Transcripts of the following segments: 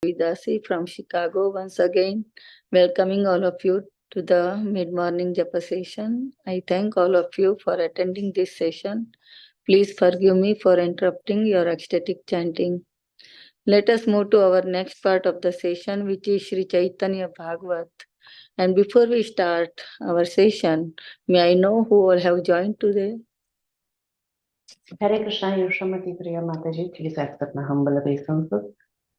Giri Dasa from Chicago once again, welcoming all of you to the mid-morning japa session. I thank all of you for attending this session. Please forgive me for interrupting your ecstatic chanting. Let us move to our next part of the session, which is Sri Caitanya Bhagavat. And before we start our session, may I know who all have joined today? Hare Krishna, Yushamati Priya Mataji, please accept my humble obeisances.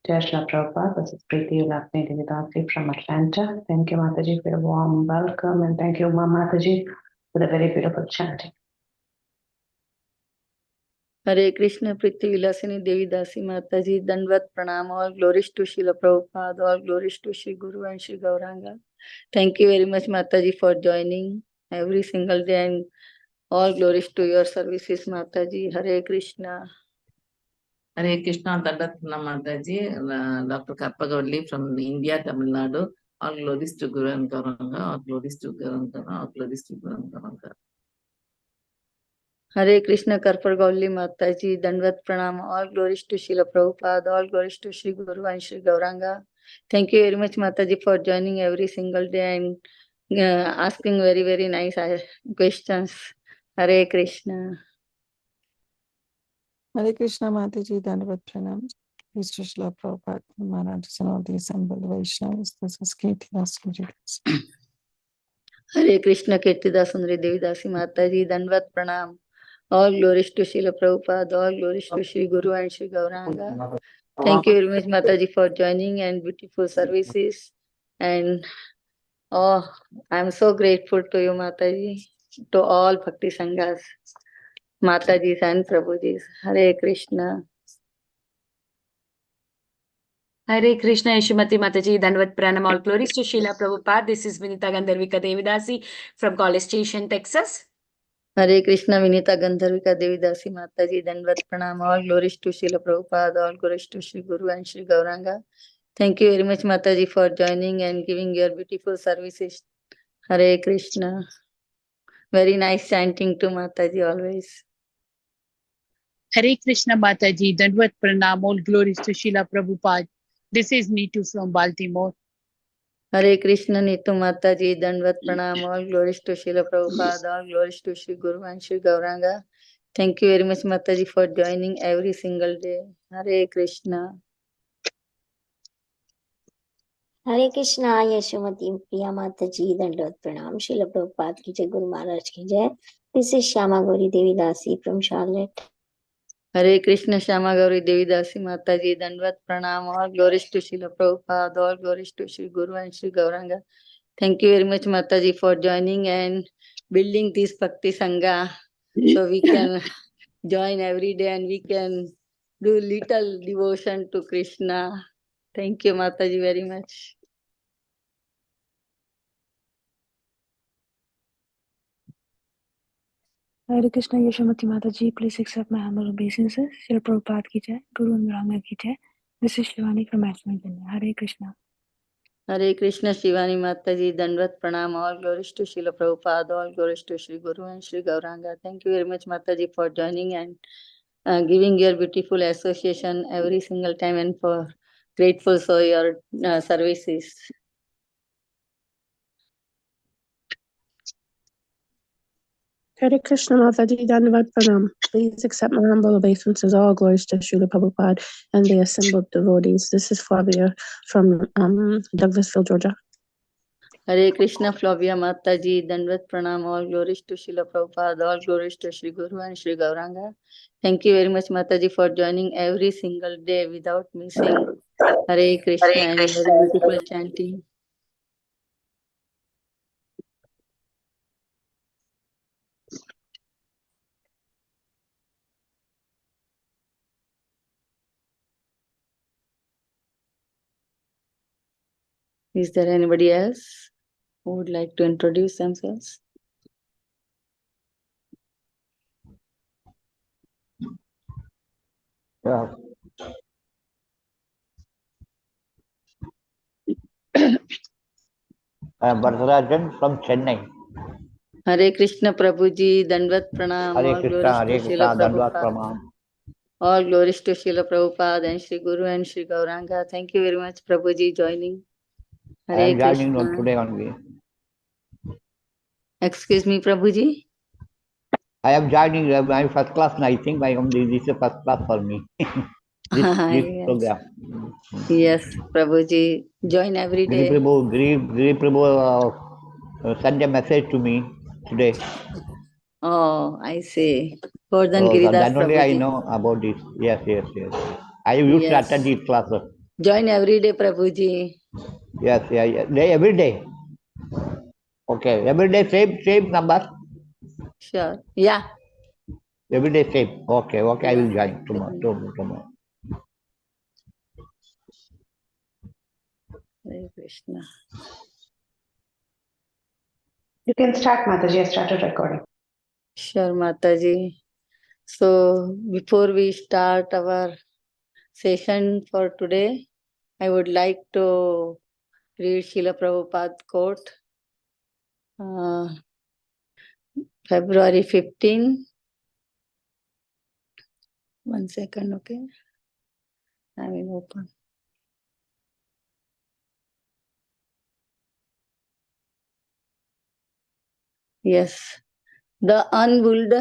Jai Shri Prabhupada, this is Preeti Lakshmi Devidasi from Atlanta. Thank you, Mataji, for your warm welcome, and thank you, Ma Mataji, for the very beautiful chanting. Hare Krishna, Priti Vilasini Devidasi Mataji, Dandvat Pranam, all glories to Srila Prabhupada, all glories to Sri Guru and Sri Gauranga. Thank you very much, Mataji, for joining every single day, and all glories to your services, Mataji. Hare Krishna. Hare Krishna, Dandvat Pranam Mataji, Dr. Karpagavali from India, Tamil Nadu. All glories to Guru and Gauranga, all glories to Guru and Gauranga, all glories to Guru and Gauranga. Hare Krishna, Karpagavali Mataji, Dandvat Pranam, all glories to Srila Prabhupada, all glories to Sri Guru and Sri Gauranga. Thank you very much, Mataji, for joining every single day and asking very, very nice questions. Hare Krishna. Hare Krishna, Mataji, Dandvat Pranam. Please to Srila Prabhupada, Maharajas, and all the assembled Vaishnavas. This is Caitanya Bhagavata. Hare Krishna, Kirtida Sundari Devidasi Mataji, Dandvat Pranam. All glories to Srila Prabhupada, all glories to Sri Guru and Sri Gauranga. Thank you very much, Mataji, for joining and beautiful services. And I'm so grateful to you, Mataji, to all Bhakti Sanghas, Matajis and Prabhujis. Hare Krishna. Hare Krishna, Yeshumati Mataji, Dandvat Pranam, all glories to Srila Prabhupada. This is Vinita Gandharvika Devidasi from College Station, Texas. Hare Krishna, Vinita Gandharvika Devidasi Mataji, Dandvat Pranam, all glories to Srila Prabhupada, all glories to Sri Guru and Sri Gauranga. Thank you very much, Mataji, for joining and giving your beautiful services. Hare Krishna. Very nice chanting to Mataji always. Hare Krishna, Mataji, Dandvat Pranam, all glories to Srila Prabhupada. This is Neetu from Baltimore. Hare Krishna, Neetu Mataji, Dandvat Pranam, all glories to Srila Prabhupada, all glories to Sri Guru and Sri Gauranga. Thank you very much, Mataji, for joining every single day. Hare Krishna. Hare Krishna, Yeshumati Priya Mataji, Dandvat Pranam, Srila Prabhupada ki jai, Guru Maharaj ki jai. This is Shyama Gauri Devidasi from Charlotte. Hare Krishna, Shyama Gauri Devidasi Mataji, Dandvat Pranam, all glories to Srila Prabhupada, all glories to Sri Guru and Sri Gauranga. Thank you very much, Mataji, for joining and building this Bhakti Sangha so we can join every day and we can do little devotion to Krishna. Thank you, Mataji, very much. Hare Krishna, Yeshumati Mataji, please accept my humble obeisances. Srila Prabhupada ki jai, Guru and Gauranga ki jai. This is Shivani from Ashland, India. Hare Krishna. Hare Krishna, Shivani Mataji, Dandvat Pranam, all glories to Srila Prabhupada, all glories to Sri Guru and Sri Gauranga. Thank you very much, Mataji, for joining and giving your beautiful association every single time, and for grateful for your services. Hare Krishna, Mataji, Dandvat Pranam. Please accept my humble obeisances. All glories to Srila Prabhupada and the assembled devotees. This is Flavia from Douglasville, Georgia. Hare Krishna, Flavia Mataji, Dandvat Pranam, all glories to Srila Prabhupada, all glories to Sri Guru and Sri Gauranga. Thank you very much, Mataji, for joining every single day without missing. Hare Krishna, and very beautiful chanting. Is there anybody else who would like to introduce themselves? Yeah. Varatharajan from Chennai. Hare Krishna, Prabhuji, Dandvat Pranam. Hare all Krishna, glories Hare to Krishna, Srila Dandvat Prabhupada. Pranam. All glories to Srila Prabhupada and Sri Guru and Sri Gauranga. Thank you very much, Prabhuji, joining. I Hare am joining Krishna. today only. Excuse me, Prabhuji. I am joining my first class. I think this is first class for me. this Yes. program. Yes, Prabhuji. Join every Giri day. Prabhu sent a message to me today. Oh, I see. Govardhan So Giri then Dasa, only I Prabhuji. know about this. Yes. I used to Yes. attend these classes. Join every day, Prabhuji. Yes. Every day. Okay. Every day same number. Sure. Yeah. Every day same. Okay. I will join Definitely. tomorrow. Hare Krishna. You can start, Mataji. I started recording. Sure, Mataji. So before we start our session for today, I would like to read Srila Prabhupada quote. February 15. 1 second, okay. I will open. Yes. The unboiled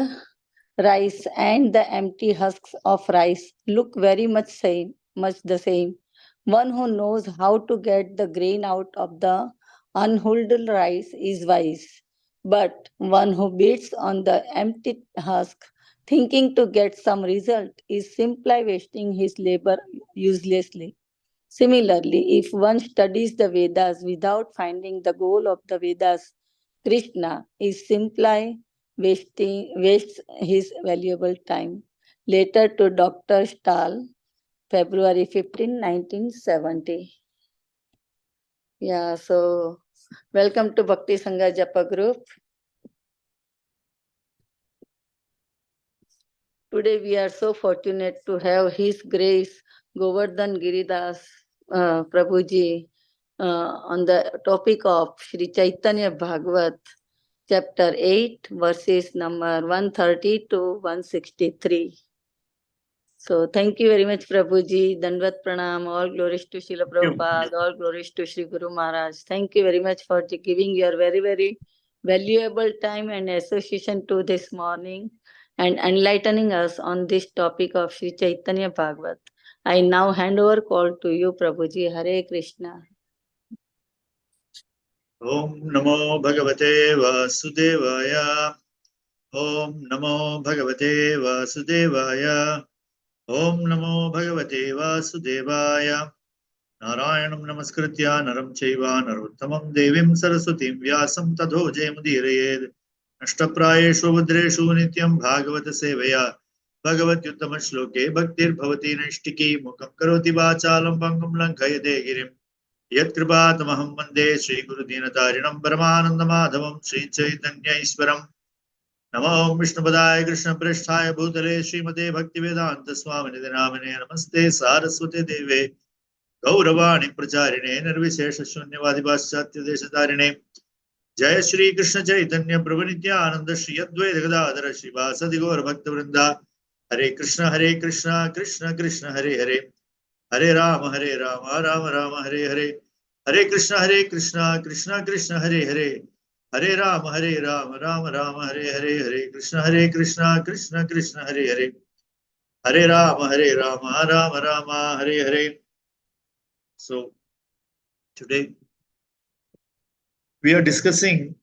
rice and the empty husks of rice look very much the same. One who knows how to get the grain out of the unhulled rice is wise, but one who beats on the empty husk, thinking to get some result, is simply wasting his labor uselessly. Similarly, if one studies the Vedas without finding the goal of the Vedas, Krishna is simply wastes his valuable time. Later to Dr. Stahl, February 15, 1970. Yeah, so welcome to Bhakti Sanga Japa Group. Today we are so fortunate to have His Grace Govardhan Giri Dasa Prabhuji on the topic of Sri Caitanya Bhagavat, chapter 8, verses number 130 to 163. So thank you very much, Prabhuji. Dandavat Pranam. All glories to Srila Prabhupada. All glories to Sri Guru Maharaj. Thank you very much for giving your very, very valuable time and association to this morning and enlightening us on this topic of Sri Caitanya Bhagavat. I now hand over call to you, Prabhuji. Hare Krishna. Om Namo Bhagavate Vasudevaya. Om Namo Bhagavate Vasudevaya. Om Namo Bhagavate Vasudevaya. Narayanam Namaskritya Naram Chaiva Narottamam Devim Saraswatim Vyasam Tadho Jayamudhirayed. Ashtaprayeshu Vudreshu Nityam Bhagavata Sevaya. Bhagavat Yuttama Shloke Bhaktir Bhavati Naishtiki Mukam Karoti Vachalam Pangam Lankayate Girim. Yatkripātamaham vande Śrī Guru Dīnatarinam Paramanandamamadhavam Śrī Caitanya Ishwaram Namo Vishnupadaya Krishna Prishthaya Bhutale Śrīmate Bhaktivedanta Swamini Namane Namaste Saraswate Deve Gauravani Pracharine Nirvishesha Shunyavadi Paschatya Deshatarine Jaya Shri Krishna Chaitanya Prabhu Nityananda Shri Advaita Gadadhara Shri Vasadi Gaura Bhakta Vrinda Hare Krishna Krishna Krishna Hare Hare Hare Rama Rama Rama Hare Hare Hare Krishna Krishna Krishna Hare Hare Hare Rama Rama Rama Hare Hare Hare Krishna Krishna Krishna Hare Hare Hare Rama Rama Rama Hare Hare. So today we are discussing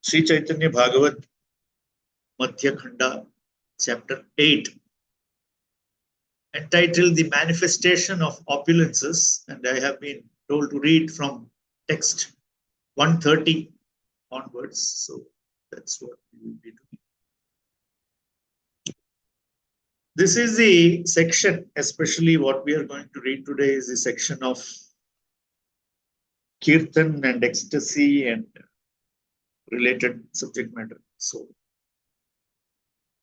Sri Caitanya Bhagavata Madhya khanda chapter 8, entitled The Manifestation of Opulences, and I have been told to read from text 130 onwards. So that's what we will be doing. This is the section, especially what we are going to read today is the section of Kirtan and ecstasy and related subject matter. So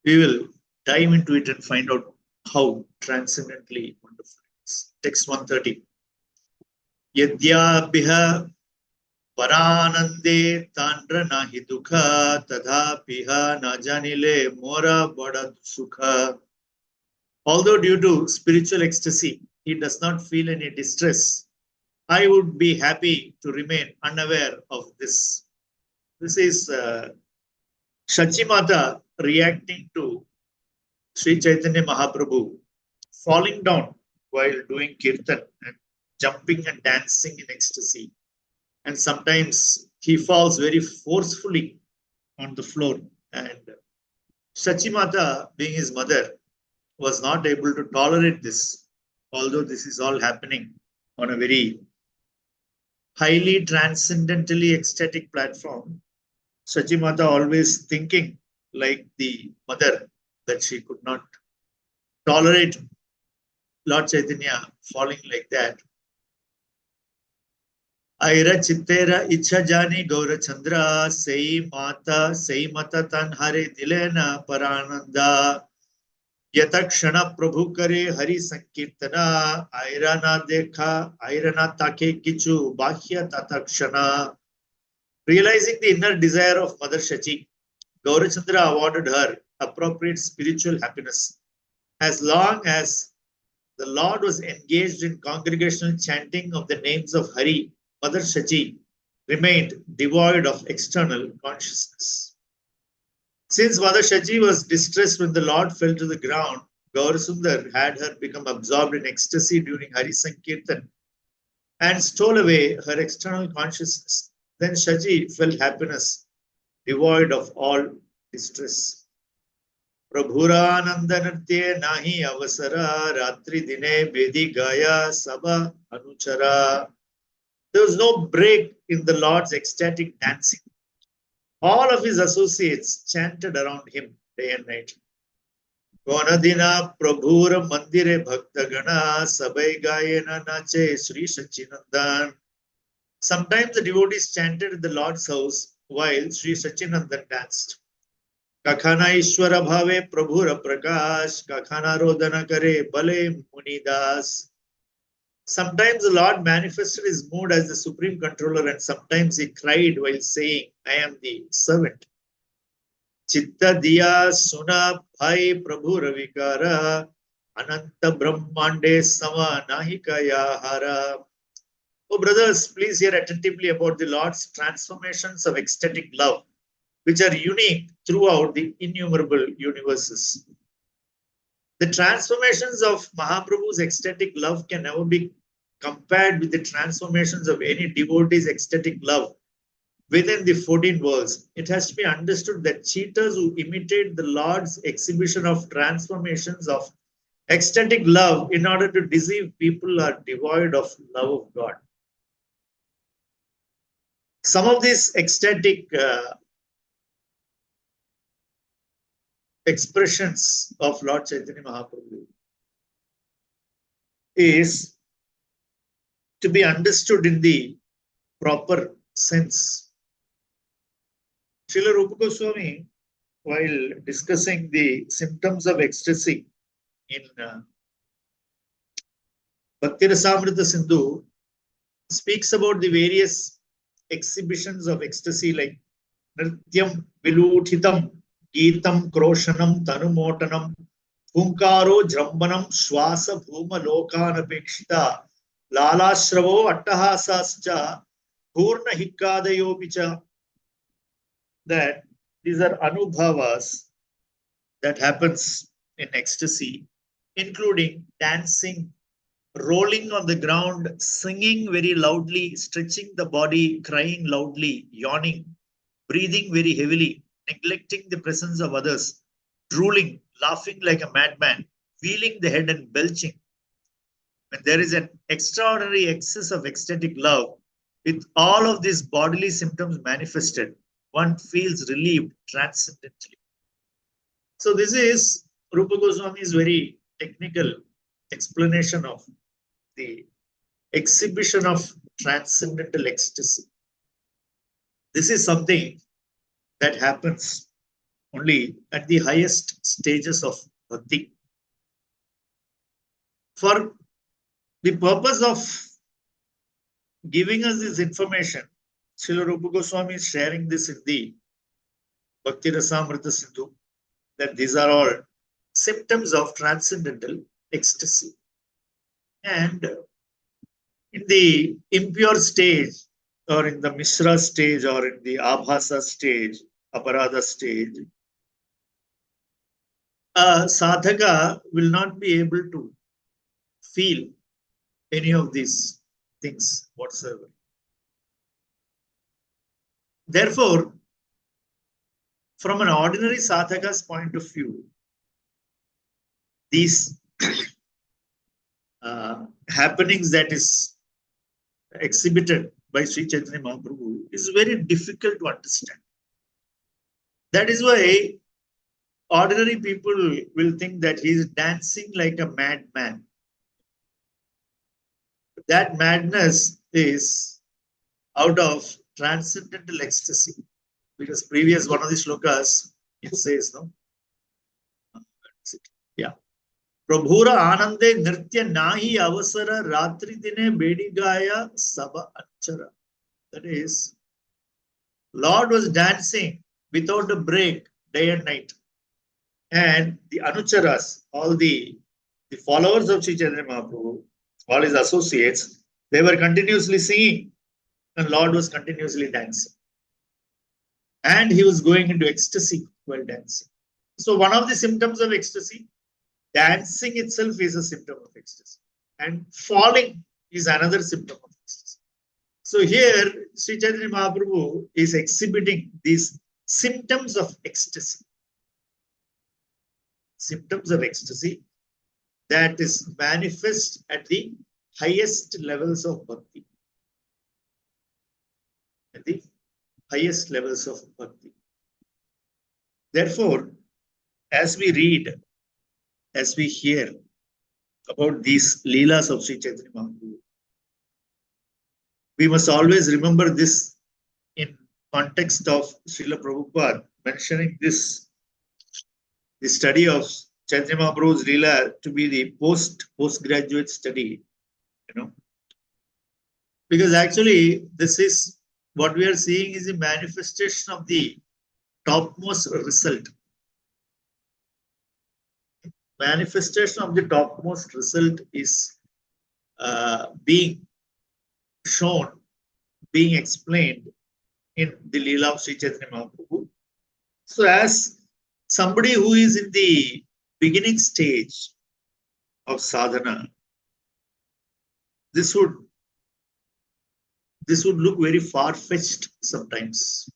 we will dive into it and find out how transcendently wonderful it is. Text 130. Yadyabhiha Paranande Tandra Nahi Dukha Tadhapiha Najanile Mora Bada Sukha Although due to spiritual ecstasy, he does not feel any distress, I would be happy to remain unaware of this. This is Shachimata reacting to Sri Chaitanya Mahaprabhu falling down while doing kirtan and jumping and dancing in ecstasy. And sometimes he falls very forcefully on the floor. And Shachimata, being his mother, was not able to tolerate this, although this is all happening on a very highly transcendentally ecstatic platform. Shachimata always thinking like the mother that she could not tolerate Lord Chaitanya falling like that. Aira chittera icha jani gaura chandra sei mata tanhare dilena parananda yatakshana prabhu kare hari sankirtana airana dekha airana take kichu bahya tatakshana. Realizing the inner desire of Mother Shachi, Gaurachandra awarded her appropriate spiritual happiness. As long as the Lord was engaged in congregational chanting of the names of Hari, Mother Shachi remained devoid of external consciousness. Since Mother Shachi was distressed when the Lord fell to the ground, Gaurasundar had her become absorbed in ecstasy during Hari Sankirtan and stole away her external consciousness. Then Shachi felt happiness, devoid of all distress. Prabhuranandanatye nahi avasara ratri dine bedi gaya sabha anuchara. There was no break in the Lord's ecstatic dancing. All of his associates chanted around him day and night. Gonadina Prabhura Mandire Bhaktagana Sabai Gayena Nache Śrī Sachinandan. Sometimes the devotees chanted at the Lord's house while Sri Sachinandan danced. Kakhana Ishwara Bhave Prabhura Prakash, Kakhana Rodana Kare Bale Munidas. Sometimes the Lord manifested his mood as the supreme controller, and sometimes he cried while saying, I am the servant. Chitta Diya Suna Bhai Prabhu Ravikara, Ananta Brahmande Sama Nahikaya Hara. Oh, brothers, please hear attentively about the Lord's transformations of ecstatic love, which are unique throughout the innumerable universes. The transformations of Mahaprabhu's ecstatic love can never be compared with the transformations of any devotee's ecstatic love within the 14 worlds. It has to be understood that cheaters who imitate the Lord's exhibition of transformations of ecstatic love in order to deceive people are devoid of love of God. Some of these ecstatic expressions of Lord Chaitanya Mahaprabhu is to be understood in the proper sense. Srila Rupa Goswami, while discussing the symptoms of ecstasy in Bhakti Rasamrita Sindhu, speaks about the various exhibitions of ecstasy like Nrityam Viluthitam Geetam Kroshanam Tanumotanam Hunkaro Jrambanam Shwasa Bhuma Lokanapekshita Lalashravô Attahasascha Purna Hikkadayopicha. That these are anubhavas that happens in ecstasy, including dancing, rolling on the ground, singing very loudly, stretching the body, crying loudly, yawning, breathing very heavily, neglecting the presence of others, drooling, laughing like a madman, wheeling the head and belching. When there is an extraordinary excess of ecstatic love, with all of these bodily symptoms manifested, one feels relieved transcendently. So this is Rupa Goswami's very technical explanation of the exhibition of transcendental ecstasy. This is something that happens only at the highest stages of bhakti. For the purpose of giving us this information, Srila Rupa Goswami is sharing this in the Bhakti Rasamrita Sindhu, that these are all symptoms of transcendental ecstasy. And in the impure stage, or in the Mishra stage, or in the Abhasa stage, Aparadha stage, a sadhaka will not be able to feel any of these things whatsoever. Therefore, from an ordinary sadhaka's point of view, these happenings that is exhibited by Sri Chaitanya Mahaprabhu is very difficult to understand. That is why ordinary people will think that he is dancing like a madman. That madness is out of transcendental ecstasy. Because previous one of the shlokas, it says, no? Yeah. Prabhura Anande Nritya Nahi Avasara Ratri Dine Bedigaya Saba Achara. That is, Lord was dancing without a break day and night. And the Anucharas, all the followers of Sri Chaitanya Mahaprabhu, all his associates, they were continuously singing, and Lord was continuously dancing. And he was going into ecstasy while dancing. So one of the symptoms of ecstasy, dancing itself is a symptom of ecstasy. And falling is another symptom of ecstasy. So here, Sri Chaitanya Mahaprabhu is exhibiting these symptoms of ecstasy. Symptoms of ecstasy that is manifest at the highest levels of bhakti. At the highest levels of bhakti. Therefore, as we read, as we hear about these leelas of Sri Chaitanya Mahaprabhu, we must always remember this in context of Srila Prabhupada mentioning this, the study of Chaitanya Mahaprabhu's leela to be the postgraduate study, because actually this is what we are seeing is a manifestation of the topmost result. Manifestation of the topmost result is being shown, being explained in the Leela of Sri Chaitanya Mahaprabhu. So as somebody who is in the beginning stage of sadhana, this would look very far-fetched sometimes,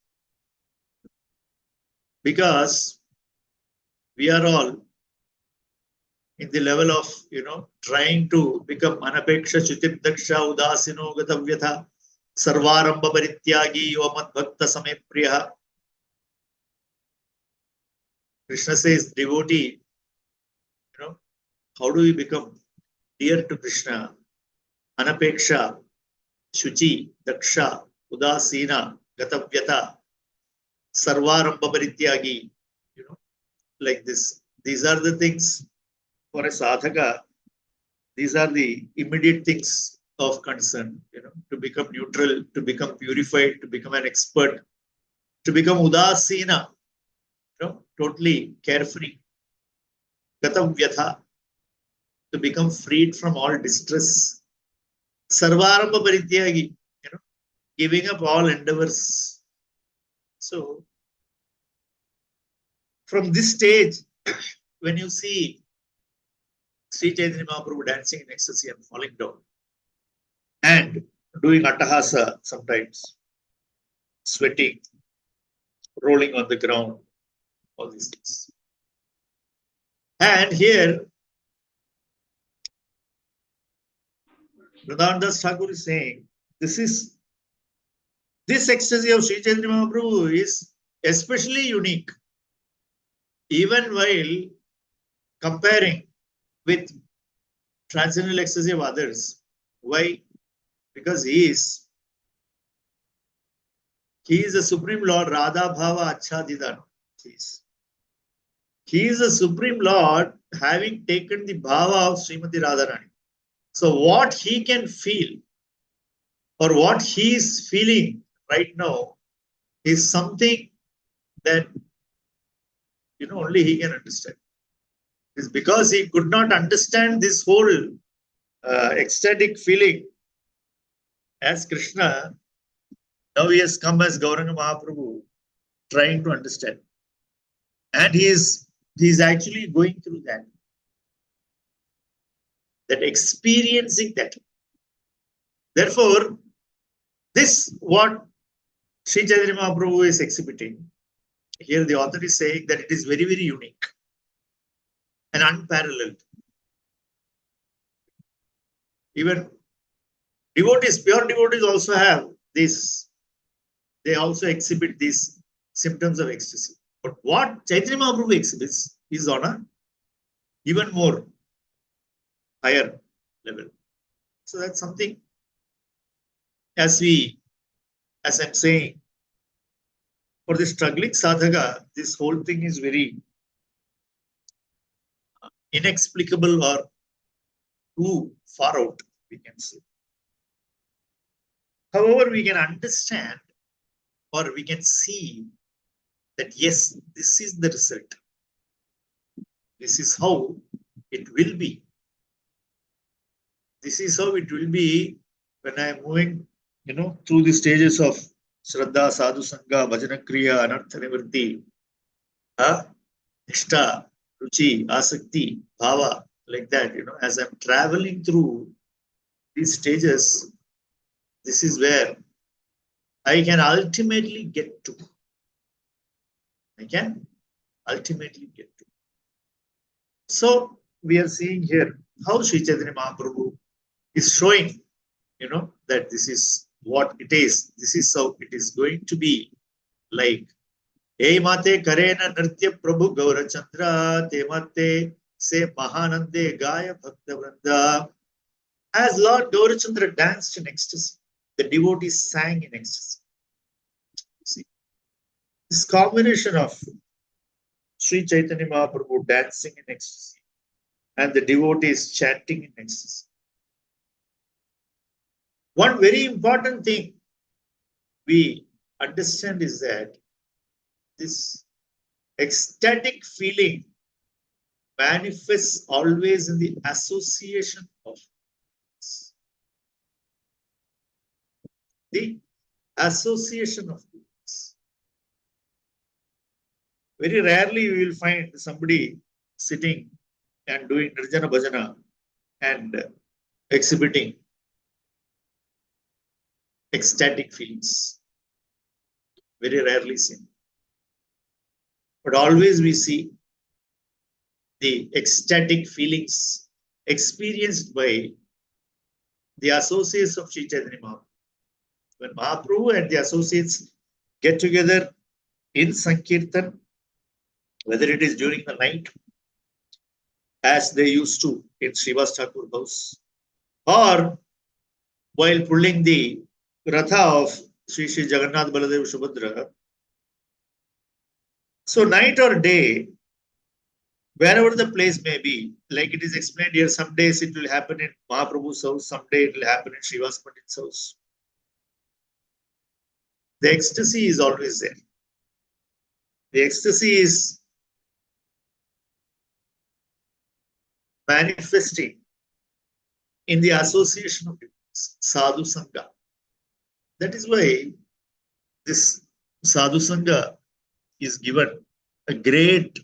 because we are all in the level of, trying to become anapeksha chutit daksha udasino gatavyatha sarvaramba parityagi yomat bhakta same priya. Krishna says, devotee, how do we become dear to Krishna? Anapeksha, shuchi, daksha, udasina, gatavyata, sarvaramba parityagi, like this. These are the things for a sadhaka. These are the immediate things of concern, to become neutral, to become purified, to become an expert, to become udasina, totally carefree. Gatavyatha, to become freed from all distress. Sarvaramba parityagi, giving up all endeavors. So, from this stage, when you see Sri Chaitanya Mahaprabhu dancing in ecstasy and falling down, and doing attahasa sometimes, sweating, rolling on the ground, all these things. And here, Vrindavan Das Thakur is saying, this ecstasy of Sri Chaitanya Mahaprabhu is especially unique, even while comparing with transcendental ecstasy of others. Why? Because he is the Supreme Lord, Radha Bhava Achadidan. He is the Supreme Lord, having taken the Bhava of Srimati Radharani. So what he can feel, or what he is feeling right now, is something that only he can understand. It's because he could not understand this whole ecstatic feeling as Krishna. Now he has come as Gauranga Mahaprabhu, trying to understand. And he is actually going through that experiencing that. Therefore, this what Sri Chaitanya Mahaprabhu is exhibiting. Here the author is saying that it is very, very unique and unparalleled. Even devotees, pure devotees also have this. They also exhibit these symptoms of ecstasy. But what Chaitanya Mahaprabhu exhibits is on a even more higher level. So that's something, as I'm saying, for the struggling sadhaka, this whole thing is very inexplicable or too far out, we can say. However, we can understand or we can see that yes, this is the result. This is how it will be. This is how it will be when I am moving, through the stages of Shraddha, Sadhu Sangha, Bhajana Kriya, Anartha Nivritti, Nishta, Ruchi, Asakti, Bhava, like that, as I'm traveling through these stages, this is where I can ultimately get to. So we are seeing here how Sri Chaitanya Mahaprabhu is showing, that this is what it is. This is how it is going to be like. Hey mate karena nritya prabhu gaurachandra te mate se mahanande gaya bhakta vranda. As Lord Gaurachandra danced in ecstasy, the devotees sang in ecstasy. See, this combination of Sri Chaitanya Mahaprabhu dancing in ecstasy and the devotees chanting in ecstasy. One very important thing we understand is that this ecstatic feeling manifests always in the association of feelings. The association of feelings. Very rarely we will find somebody sitting and doing Nirjana Bhajana and exhibiting ecstatic feelings. Very rarely seen. But always we see the ecstatic feelings experienced by the associates of Sri Chaitanya Mahaprabhu. When Mahaprabhu and the associates get together in Sankirtan, whether it is during the night, as they used to in Srivas Thakur house, or while pulling the Ratha of Sri Sri Jagannath Baladev Subhadra. So night or day, wherever the place may be, like it is explained here, some days it will happen in Mahaprabhu's house, some day it will happen in Srivas Pandit's house. The ecstasy is always there. The ecstasy is manifesting in the association of Sadhu Sangha. That is why this Sadhu Sangha is given a great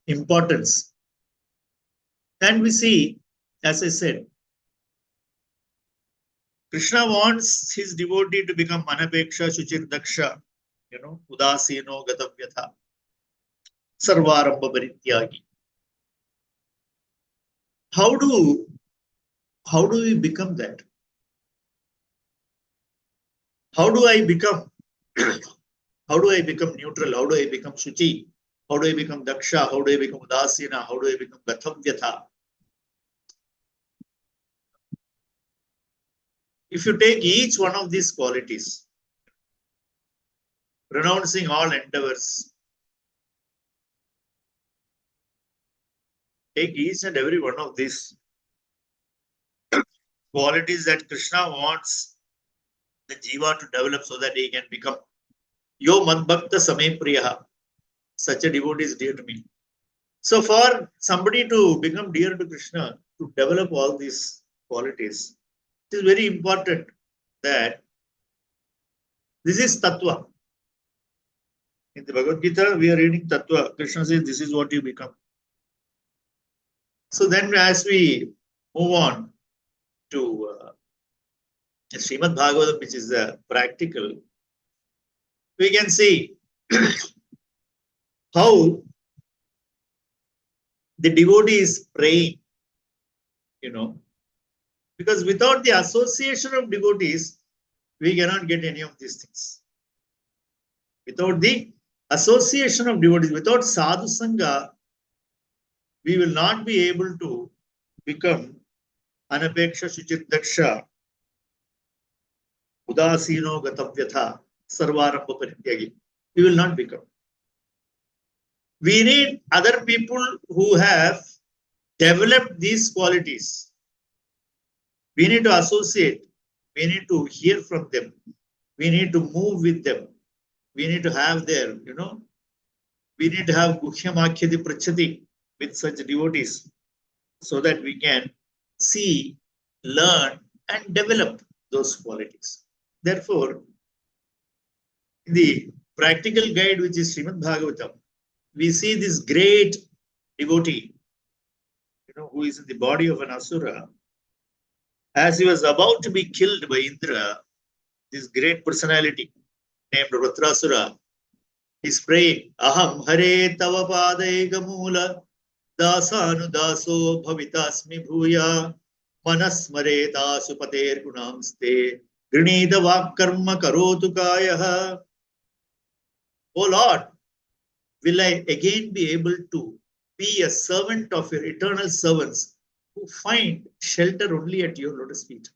importance. And we see, as I said, Krishna wants his devotee to become Manapeksha, Shuchir Daksha, Udasino Gatavyatha, Sarvarambha Parityagi. How do we become that? How do I become neutral? How do I become Shuchi? How do I become Daksha? How do I become Udasina? How do I become Gatavyatha? If you take each one of these qualities, renouncing all endeavors, take each and every one of these qualities that Krishna wants the jiva to develop so that he can become Yo Madbhakta Same Priyaha. Such a devotee is dear to me. So for somebody to become dear to Krishna, to develop all these qualities, it is very important that this is tattva. In the Bhagavad Gita, we are reading tattva. Krishna says, this is what you become. So then as we move on to Srimad Bhagavatam, which is practical, we can see how the devotee is praying, because without the association of devotees, we cannot get any of these things. Without the association of devotees, without sadhu sangha, we will not be able to become anapeksha shuchit daksha udasino gatavyatha sarvarambha parityagi. We will not become. We need other people who have developed these qualities. We need to associate. We need to hear from them. We need to move with them. We need to have their, we need to have guhyamakyati prachati with such devotees so that we can see, learn, and develop those qualities. Therefore, in the practical guide, which is Srimad Bhagavatam, we see this great devotee, who is in the body of an asura. As he was about to be killed by Indra, this great personality named Rudrasura is praying, Aham Hare Tava Padaika Mula Dasanu Daso Bhavitasmi Bhuya Manasmare Dasu Pater Gunamste Grinida Vakarma Karotu Kayaha. Oh Lord, will I again be able to be a servant of your eternal servants who find shelter only at your lotus feet?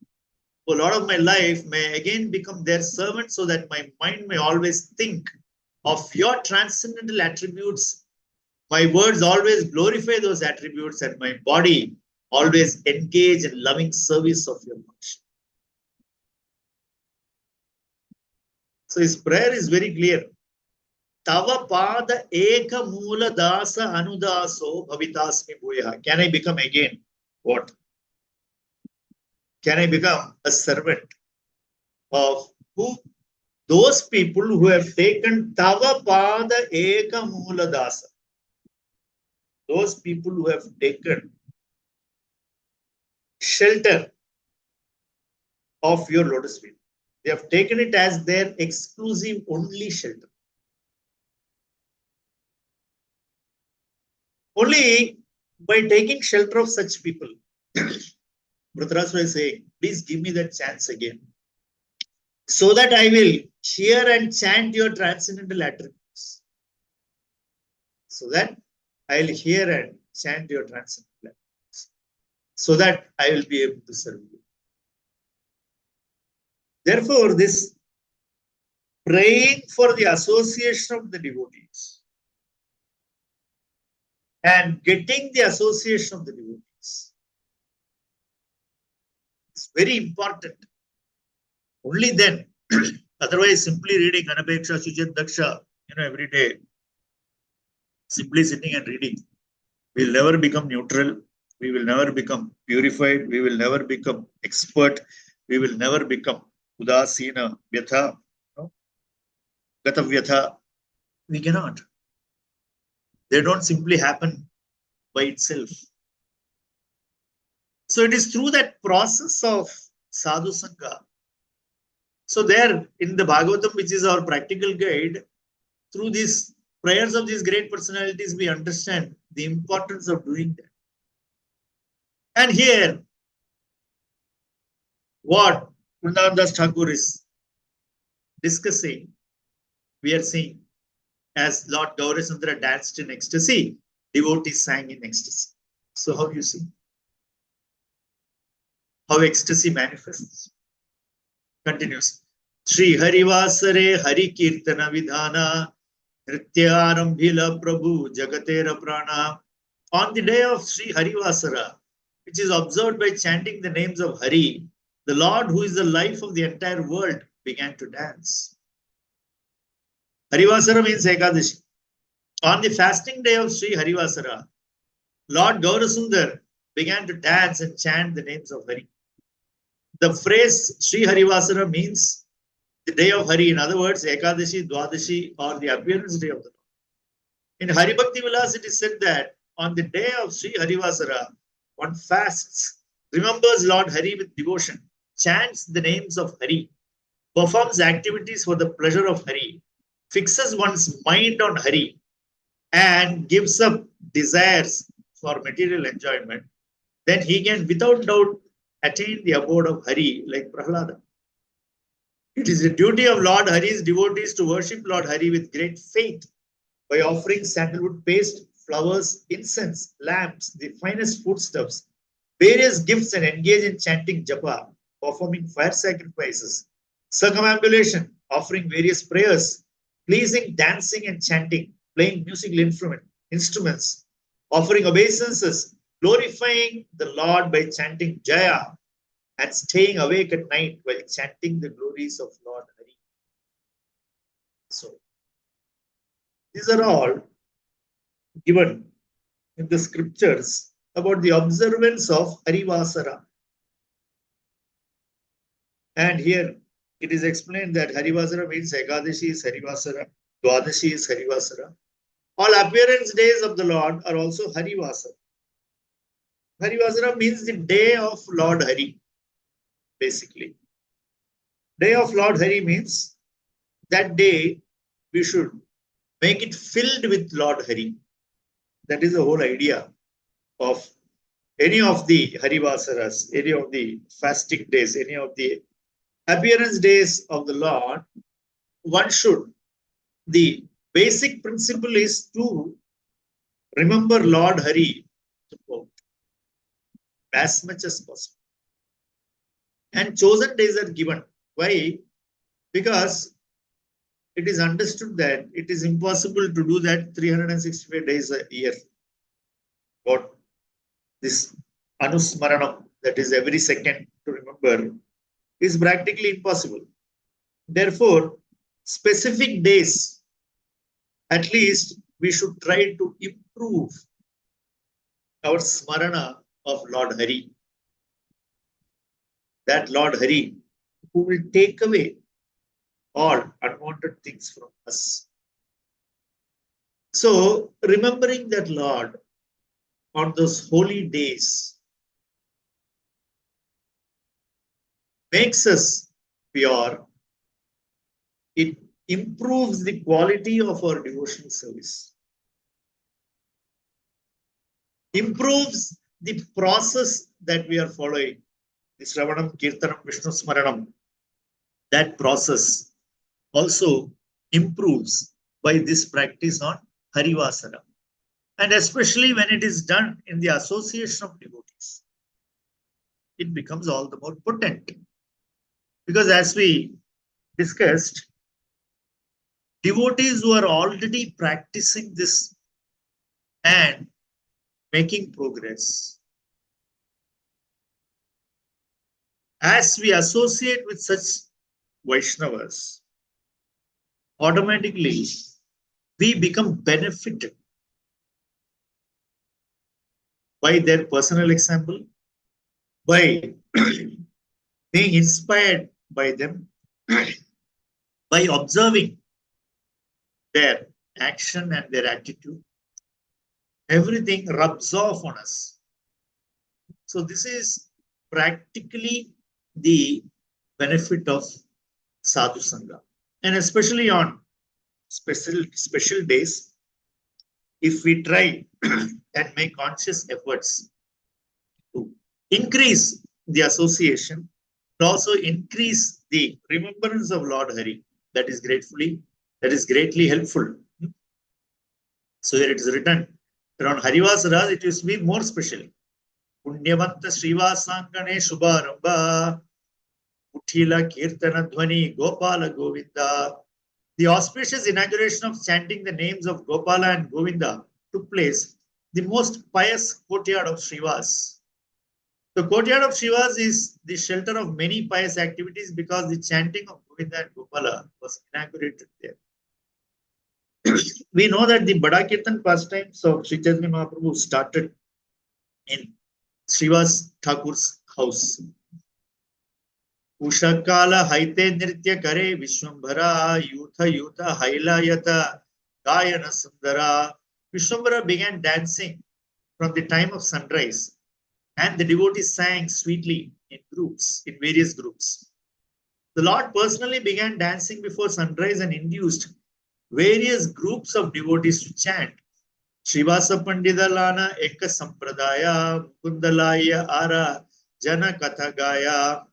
Oh Lord of my life, may I again become their servant so that my mind may always think of your transcendental attributes. My words always glorify those attributes and my body always engage in loving service of your worship. So his prayer is very clear. Tava pada eka mula dasa anudaso bhavitasmi bhuyaha. Can I become again what? Can I become a servant of who? Those people who have taken Tava Pada Eka Mula Dasa. Those people who have taken shelter of your lotus feet. They have taken it as their exclusive only shelter. Only by taking shelter of such people, Dhritarashtra is saying, please give me that chance again, so that I will hear and chant your transcendental attributes. So that I will hear and chant your transcendental attributes. So that I will be able to serve you. Therefore, this praying for the association of the devotees and getting the association of the devotees is very important. Only then, otherwise simply reading Anapeksha, Shuchat, Daksha, every day, simply sitting and reading, we will never become neutral, we will never become purified, we will never become expert, we will never become udasina, vyatha, gatavyatha. We cannot. They don't simply happen by itself. So it is through that process of sadhu sangha. So there in the Bhagavatam, which is our practical guide, through these prayers of these great personalities, we understand the importance of doing that. And here, what Vrindavan Das Thakur is discussing, we are seeing as Lord Gaurasundara danced in ecstasy, devotees sang in ecstasy. So how you see? How ecstasy manifests. Continues. Śrī Hari-vāsare Hari Kirtana Vidhana Nrityanambhila Prabhu Jagatera Prana. On the day of Śrī Hari-vāsara, which is observed by chanting the names of Hari, the Lord, who is the life of the entire world, began to dance. Hari-vāsara means Ekadashi. On the fasting day of Śrī Hari-vāsara, Lord Gaurasundar began to dance and chant the names of Hari. The phrase Śrī Hari-vāsara means the day of Hari. In other words, Ekadashi, Dwadashi, or the appearance day of the Lord. In Hari Bhakti Vilas, it is said that on the day of Śrī Hari-vāsara, one fasts, remembers Lord Hari with devotion, chants the names of Hari, performs activities for the pleasure of Hari, fixes one's mind on Hari, and gives up desires for material enjoyment, then he can without doubt attain the abode of Hari like Prahlada. It is the duty of Lord Hari's devotees to worship Lord Hari with great faith by offering sandalwood paste, flowers, incense, lamps, the finest foodstuffs, various gifts, and engage in chanting japa, performing fire sacrifices, circumambulation, offering various prayers, pleasing dancing and chanting, playing musical instruments, offering obeisances, glorifying the Lord by chanting Jaya, and staying awake at night while chanting the glories of Lord Hari. So, these are all given in the scriptures about the observance of Hari-vāsara. And here it is explained that Hari-vāsara means Ekadashi is Hari-vāsara, Dwadashi is Hari-vāsara. All appearance days of the Lord are also Hari-vāsara. Hari-vāsara means the day of Lord Hari, basically. Day of Lord Hari means that day we should make it filled with Lord Hari. That is the whole idea of any of the Hari-vāsaras, any of the fasting days, any of the appearance days of the Lord. One should, the basic principle is to remember Lord Hari as much as possible. And chosen days are given. Why? Because it is understood that it is impossible to do that 365 days a year. What this Anusmaranam, that is every second to remember, is practically impossible. Therefore, specific days, at least we should try to improve our smarana of Lord Hari. That Lord Hari who will take away all unwanted things from us. So, remembering that Lord on those holy days makes us pure. It improves the quality of our devotional service. Improves the process that we are following. The Shravanam, Kirtanam, Vishnu Smaranam. That process also improves by this practice on Hari-vāsara. And especially when it is done in the association of devotees, it becomes all the more potent. Because as we discussed, devotees who are already practicing this and making progress, as we associate with such Vaishnavas, automatically we become benefited by their personal example, by being inspired by them, by observing their action and their attitude. Everything rubs off on us. So this is practically the benefit of sadhu sangha, and especially on special days, if we try and make conscious efforts to increase the association, and also increase the remembrance of Lord Hari, that is greatly helpful. So here it is written that on Hari-vāsara it used to be more special. Punyavanta Srivasangane Shubharambha Uthila Kirtana Dhvani Gopala Govinda. The auspicious inauguration of chanting the names of Gopala and Govinda took place the most pious courtyard of Srivas. The courtyard of Srivas is the shelter of many pious activities because the chanting of Govinda and Gopala was inaugurated there. We know that the Bada Kirtan pastimes of Sri Chaitanya Mahaprabhu started in Srivas Thakur's house. Ushakala haite nritya kare Vishwambhara yutha yutha hailayata gayana sundara. Vishwambhara began dancing from the time of sunrise, and the devotees sang sweetly in groups, in various groups. The Lord personally began dancing before sunrise and induced various groups of devotees to chant. Shrivasa Pandidalana Eka Sampradaya Kundalaya Ara Jana Kathagaya.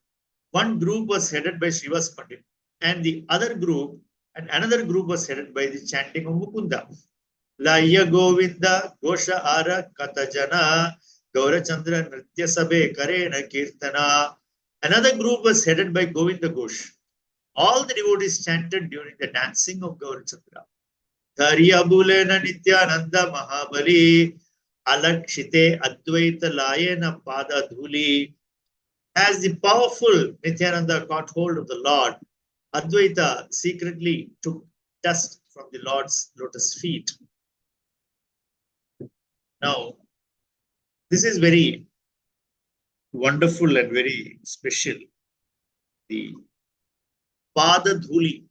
One group was headed by Srivas Pandit, and another group was headed by the chanting of Mukunda. Laya Govinda Gosha Ara Katajana Gaurachandra Nritya Sabe Karena Kirtana. Another group was headed by Govinda Ghosh. All the devotees chanted during the dancing of Gaurachandra. Dhariyabulena Nityananda Mahabali Alakshite Advaita Layena Pada Dhuli. As the powerful Nityananda caught hold of the Lord, Advaita secretly took dust from the Lord's lotus feet. Now, this is very wonderful and very special. The Pada Dhuli.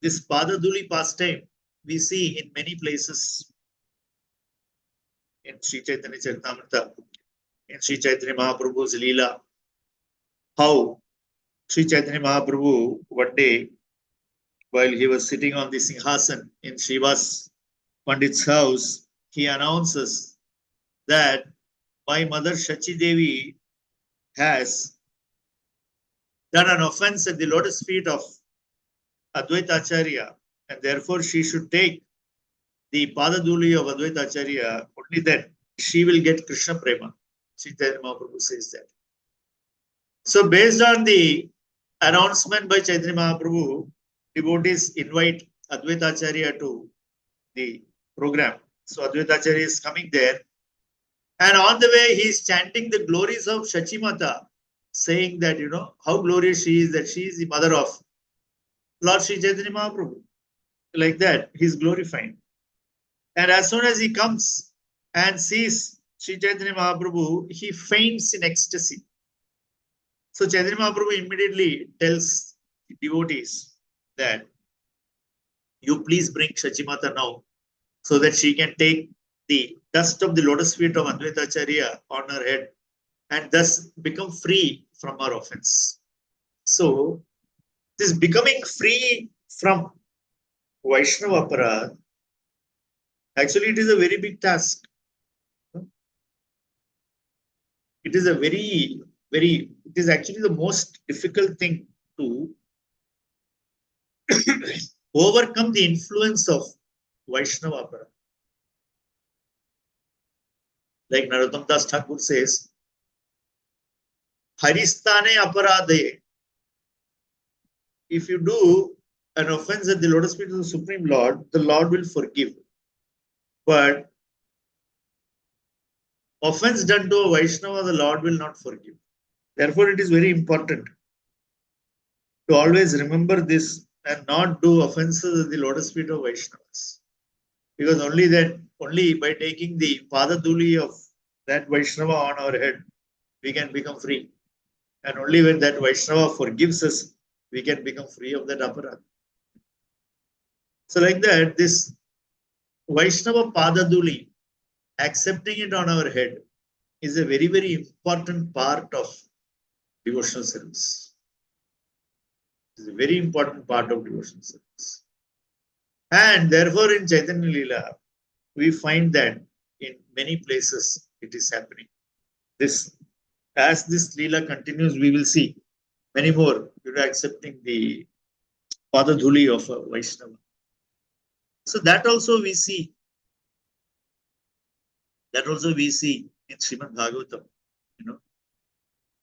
This Pada Dhuli pastime we see in many places in Sri Chaitanya Charitamrita, in Sri Chaitanya Mahaprabhu's Leela. How Sri Chaitanya Mahaprabhu one day, while he was sitting on the Singhasan in Srivas Pandit's house, he announces that my mother Shachi Devi has done an offense at the lotus feet of Advaita Acharya, and therefore she should take the Padaduli of Advaita Acharya. Only then she will get Krishna Prema. Sri Chaitanya Mahaprabhu says that. So based on the announcement by Chaitanya Mahaprabhu, devotees invite Advaita Acharya to the program. So Advaita Acharya is coming there, and on the way he is chanting the glories of Shachimata, saying that, how glorious she is, that she is the mother of Lord Sri Chaitanya Mahaprabhu. Like that, he is glorifying. And as soon as he comes and sees Sri Chaitanya Mahaprabhu, he faints in ecstasy. So Chaitanya Mahaprabhu immediately tells the devotees that you please bring Shachimata now, so that she can take the dust of the lotus feet of Advaita Acharya on her head and thus become free from her offense. So this becoming free from Vaishnava aparadh, actually it is a very big task. It is it is actually the most difficult thing to overcome the influence of Vaishnava aparadh. Like Narottam Das Thakur says, Haristane aparadhe. If you do an offense at the lotus feet of the Supreme Lord, the Lord will forgive. But offense done to a Vaishnava, the Lord will not forgive. Therefore, it is very important to always remember this and not do offenses at the lotus feet of Vaishnavas. Because only by taking the Padaduli of that Vaishnava on our head, we can become free. And only when that Vaishnava forgives us, we can become free of that aparadh. So like that, this Vaishnava Padaduli, accepting it on our head, is a very, very important part of devotional service. It is a very important part of devotional service. And therefore in Chaitanya Leela, we find that in many places it is happening. As this Leela continues, we will see many more accepting the Padadhuli of a Vaishnava. So that also we see. That also we see in Srimad Bhagavatam.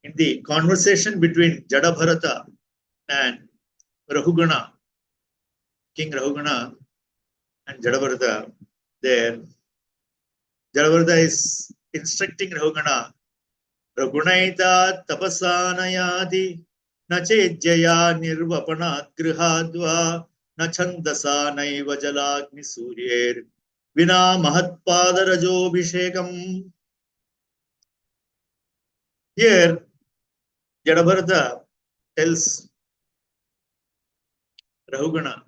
In the conversation between Jada Bharata and Rahugana, King Rahugana and Jada Bharata, there Jada Bharata is instructing Rahugana, Ragunaita tapasanayadi nachejjaya nirvapanat grihadva nachandasa naiva jalagni suryer Vina Mahatpada Rajobhishekam. Here, Jadabharata tells Rahugana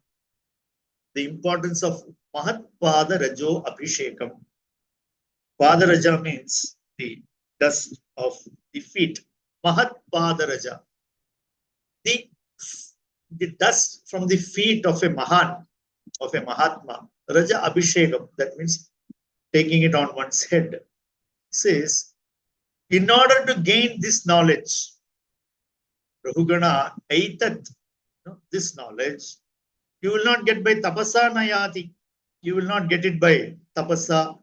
the importance of Mahatpada Rajo Abhishekam. Pada Raja means the dust of the feet. Mahatpada Raja. The dust from the feet of a Mahan, of a Mahatma. Raja Abhishekam, that means taking it on one's head. Says, in order to gain this knowledge, Rahugana aitat, this knowledge, you will not get by tapasa nayati. You will not get it by tapasa.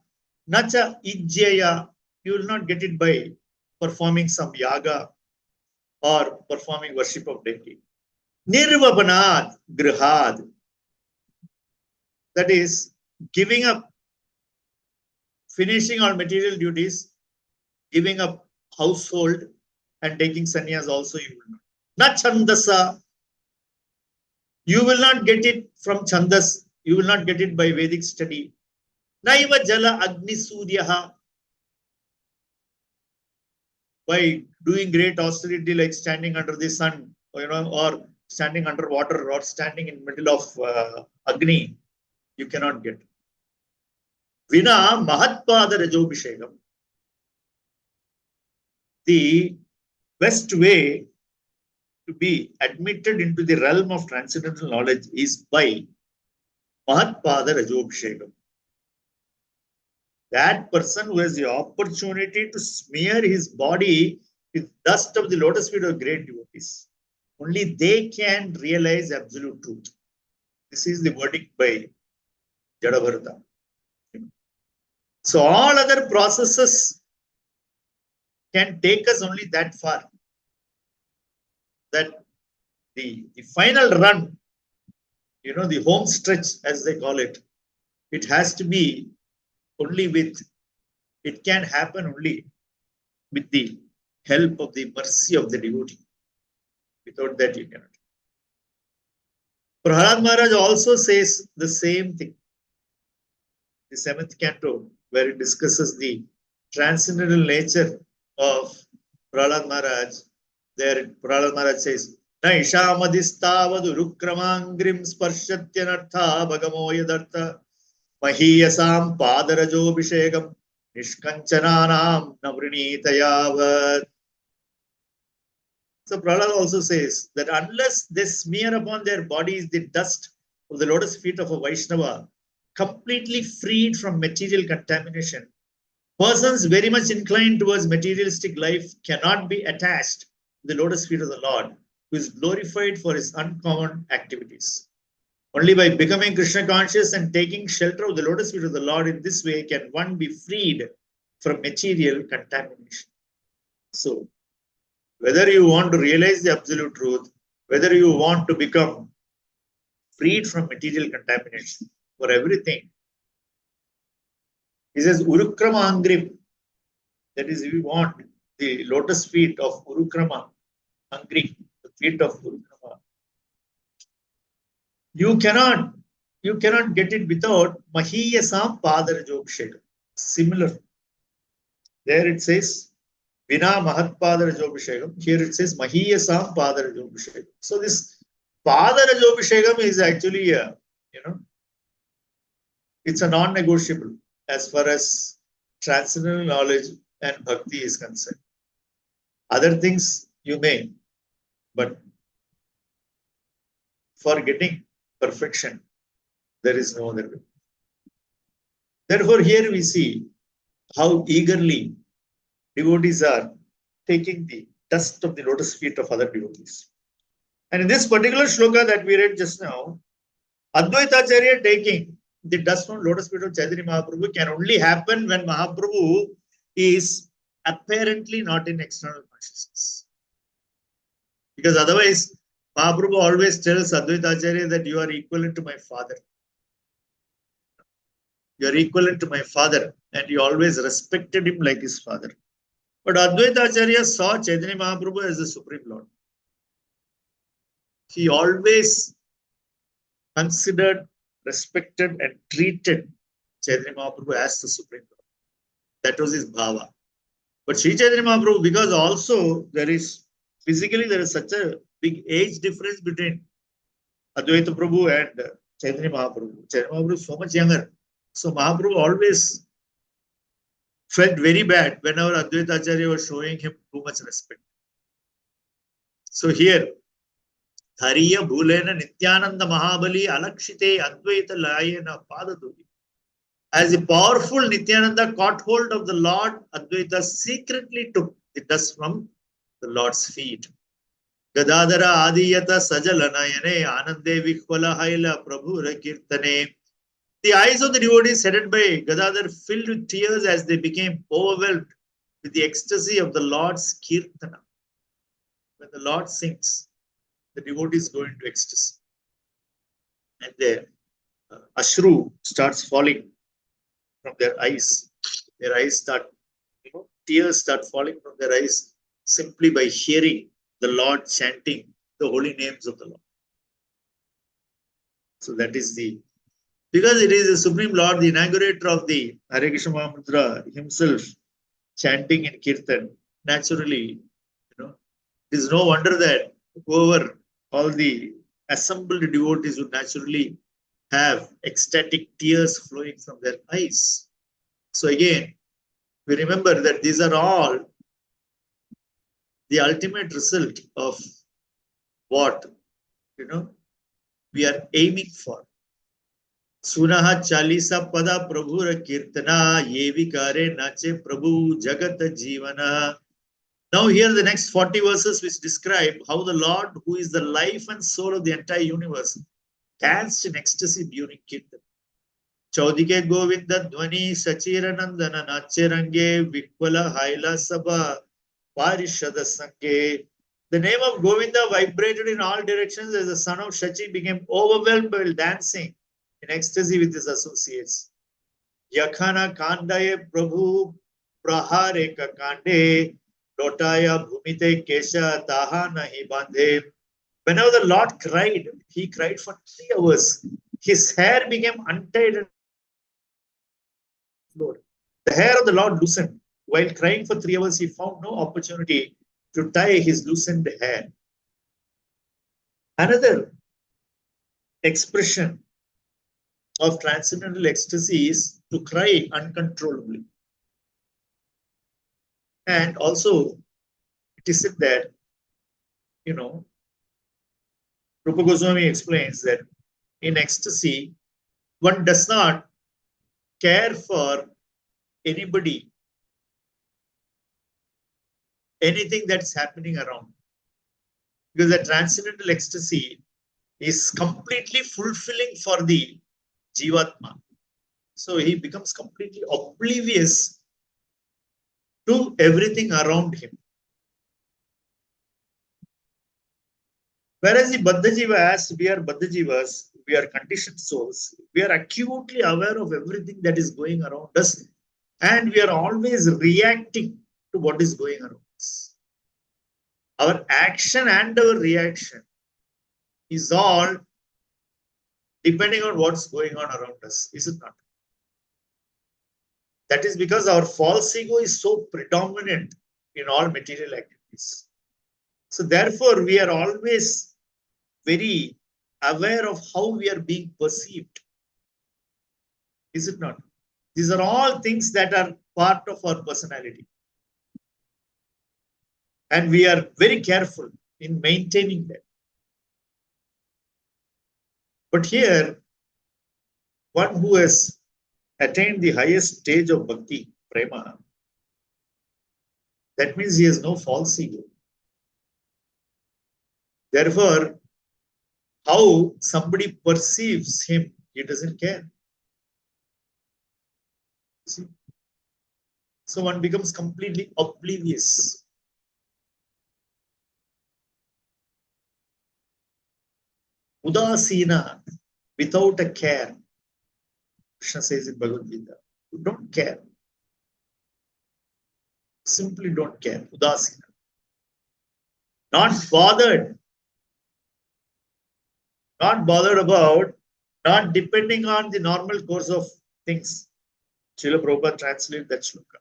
Nacha ijjaya. You will not get it by performing some yaga or performing worship of deity. Nirvapanad grihad. That is, giving up, finishing all material duties, giving up household and taking sannyas also you will not. Na chandasa. You will not get it from chandas. You will not get it by Vedic study. Naiva jala agni suryaha. By doing great austerity like standing under the sun, or standing under water, or standing in the middle of Agni, you cannot get. Vina Mahatpada Rajobhishekam. The best way to be admitted into the realm of transcendental knowledge is by Mahatpada Rajobhishekam. That person who has the opportunity to smear his body with dust of the lotus feet of great devotees. Only they can realize absolute truth. This is the verdict by Jadabharata. So all other processes can take us only that far. That the final run, the home stretch as they call it, it has to be only with, it can happen only with the help of the mercy of the devotee. Without that, you cannot. Prahlad Maharaj also says the same thing. The 7th canto, where it discusses the transcendental nature of Prahlad Maharaj. There, Prahlad Maharaj says, Naishamadistavad urukramangrim sparshatyanartha bhagamo yadartha mahiyasam padarajo bhishekam nishkanchananam navrinitayavat. So Prahlad also says that unless they smear upon their bodies the dust of the lotus feet of a Vaishnava, completely freed from material contamination, persons very much inclined towards materialistic life cannot be attached to the lotus feet of the Lord, who is glorified for his uncommon activities. Only by becoming Krishna conscious and taking shelter of the lotus feet of the Lord in this way can one be freed from material contamination. So, whether you want to realize the absolute truth, whether you want to become freed from material contamination, for everything, he says, Urukrama Angrim. That is, if you want the lotus feet of Urukrama Angri, the feet of Urukrama, you cannot get it without Mahiyasam Padarajobhishekam. Similar. There it says, Vina Mahatpadarajobhishekam. Here it says Mahiyasam Padarajobhishekam. So this Padarajobhishekam is actually it's a non-negotiable as far as transcendental knowledge and bhakti is concerned. Other things you may, but for getting perfection, there is no other way. Therefore, here we see how eagerly devotees are taking the dust of the lotus feet of other devotees. And in this particular shloka that we read just now, Advaitacharya taking the dust from lotus feet of Chaitanya Mahaprabhu can only happen when Mahaprabhu is apparently not in external consciousness. Because otherwise, Mahaprabhu always tells Advaitacharya that you are equivalent to my father. You are equivalent to my father, and he always respected him like his father. But Advaitacharya saw Chaitanya Mahaprabhu as the Supreme Lord. He always considered, respected, and treated Chaitanya Mahaprabhu as the Supreme Lord. That was his bhava. But Sri Chaitanya Mahaprabhu, because also there is such a big age difference between Advaita Prabhu and Chaitanya Mahaprabhu. Chaitanya Mahaprabhu is so much younger. So Mahaprabhu always felt very bad whenever Advaita Acharya was showing him too much respect. So here, Hariya Bhulena Nityananda Mahabali Alakshite Advaita Layena Padaduri. As the powerful Nityananda caught hold of the Lord, Advaita secretly took the dust from the Lord's feet. Gadadara Adiyata Sajalanayane Anande Vikvala Haila Prabhu Kirtane. The eyes of the devotees headed by Gadadhar filled with tears as they became overwhelmed with the ecstasy of the Lord's Kirtana. When the Lord sings, the devotees go into ecstasy. And their ashru starts falling from their eyes. Their eyes start, tears start falling from their eyes simply by hearing the Lord chanting the holy names of the Lord. So that is because it is the Supreme Lord, the inaugurator of the Hare Krishna Mahamudra himself chanting in Kirtan, naturally, it is no wonder that whoever, all the assembled devotees would naturally have ecstatic tears flowing from their eyes. So again, we remember that these are all the ultimate result of what, we are aiming for. Sunaha Chalisa Pada Prabhura Kirtana Yevikare Nache Prabhu Jagata Jivana. Now here the next 40 verses which describe how the Lord, who is the life and soul of the entire universe, danced in ecstasy during Kirtan. Chaudike Govinda Dwani Sachiranandana Nacherange Vikvala Haila Sabha Parishada Sanke. The name of Govinda vibrated in all directions as the son of Shachi became overwhelmed while dancing in ecstasy with his associates. Yakhana Kandaye Prabhu Prahareka Kande Lotaya Bhumite Kesha Taha Nahi Bandhe. Whenever the Lord cried, he cried for 3 hours. His hair became untied and flowed. The hair of the Lord loosened. While crying for 3 hours, he found no opportunity to tie his loosened hair. Another expression of transcendental ecstasy is to cry uncontrollably. And also, it is said that, Rupa Goswami explains that in ecstasy, one does not care for anybody, anything that's happening around. Because the transcendental ecstasy is completely fulfilling for the Jivatma. So he becomes completely oblivious to everything around him. Whereas the Baddha Jiva, as we are Baddha Jivas, we are conditioned souls, we are acutely aware of everything that is going around us, and we are always reacting to what is going around us. Our action and our reaction is all depending on what's going on around us, is it not? That is because our false ego is so predominant in all material activities. So therefore, we are always very aware of how we are being perceived. Is it not? These are all things that are part of our personality. And we are very careful in maintaining that. But here, one who has attained the highest stage of bhakti, prema, that means he has no false ego. Therefore, how somebody perceives him, he doesn't care. See? So one becomes completely oblivious. Udasina, without a care. Krishna says in Bhagavad Gita, you don't care. Simply don't care. Udasina. Not bothered. Not bothered about, not depending on the normal course of things. Srila Prabhupada translated that shloka.